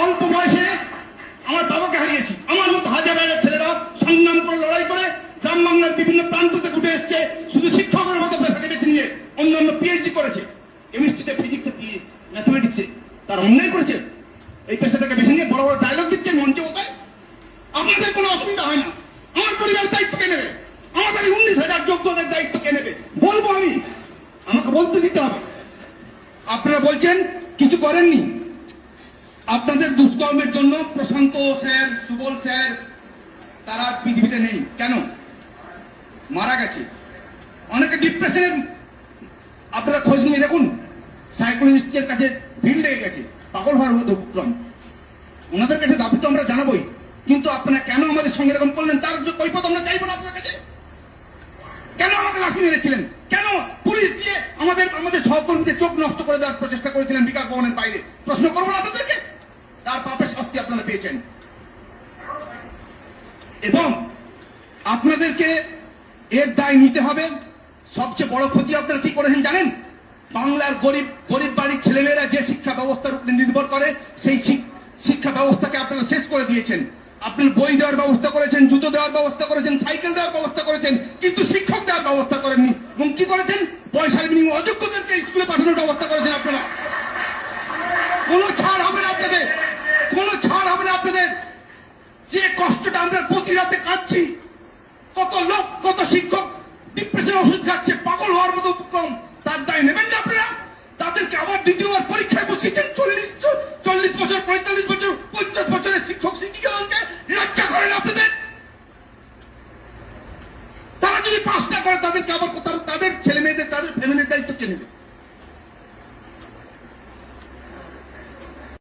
অল্প বয়সে আমার বাবাকে হারিয়েছি। আমার মতো হাজার হাজার ছেলেরা সংগ্রাম করে লড়াই করে গ্রাম বাংলার বিভিন্ন প্রান্ত থেকে উঠে এসছে, শুধু শিক্ষকের মতো পেশাকে বেছে নিয়ে অন্যান্য পিএইচডি করেছে, কেমিস্ট্রিতে, ফিজিক্সে, ম্যাথমেটিক্সে। তার অন্যায় করেছে, এই পেশাটাকে বেছে নিয়ে বড় বড় ডায়লগ দিচ্ছেন মঞ্চে বোধহয়। আপনাদের কোনো অসুবিধা হয় না। আমার পরিবার দায়িত্ব কে নেবে? আমাদের 19,000 যোগ্যদের দায়িত্ব কে নেবে? বলবো আমি, আমাকে বলতে দিতে হবে। আপনারা বলছেন কিছু করেননি। আপনাদের দুষ্কর্মের জন্য প্রশান্ত স্যার, সুবল স্যার তারা পৃথিবীতে নেই। কেন? মারা গেছে। অনেকে ডিপ্রেশনের, আপনারা খোঁজ নিয়ে দেখুন, সাইকোলজিস্টের কাছে ভিড় লেগে গেছে, পাগল হওয়ার মতো উপক্রম। ওনাদের কাছে দাবি তো আমরা জানাবোই, কিন্তু আপনারা কেন আমাদের সঙ্গে এরকম করলেন তার কৈফিয়ত আমরা চাইবো না আপনাদের কাছে। কেন আমাকে লাঠি মেরেছিলেন? কেন পুলিশ দিয়ে আমাদের সহকর্মীদের চোখ নষ্ট করে দেওয়ার প্রচেষ্টা করেছিলেন বিকাশ ভবনের বাইরে? প্রশ্ন করবো না আপনাদেরকে? তার পাপের শাস্তি আপনারা পেয়েছেন। এবং আপনাদেরকে এর দায় নিতে হবে। সবচেয়ে বড় ক্ষতি আপনারা কি করেছেন জানেন? বাংলার গরিব বাড়ির ছেলেমেয়েরা যে শিক্ষা ব্যবস্থার উপরে নির্ভর করে, সেই শিক্ষা ব্যবস্থাকে আপনারা শেষ করে দিয়েছেন। আপনার বই দেওয়ার ব্যবস্থা করেছেন, জুতো দেওয়ার ব্যবস্থা করেছেন, সাইকেল দেওয়ার ব্যবস্থা করেছেন, কিন্তু শিক্ষক দেওয়ার ব্যবস্থা করেননি। এবং কি করেছেন? পয়সার বিনিময়ে অযোগ্যদেরকে স্কুলে পাঠানোর ব্যবস্থা করেছেন আপনারা। কোনো ছাড় হবে না আপনাদের, কোনো ছাড় হবে না আপনাদের। যে কষ্টটা আমরা প্রতি রাতে কাটছি, কত লোক, কত শিক্ষক ডিপ্রেশন ওষুধ খাচ্ছে, পাগল হওয়ার মতো উপক্রম, তার দায় নেবেন না আপনারা? তাদেরকে আবার দ্বিতীয়বার পরীক্ষায় বসিয়েছেন। 40 বছর, 45 বছর, 50 বছরের শিক্ষক শিক্ষিকাদেরকে লজ্জা করেন আপনাদের? তারা যদি পাস না করে তাদেরকে আবার তাদের ছেলে মেয়েদের, তাদের ফ্যামিলির দায়িত্ব কে নেবে?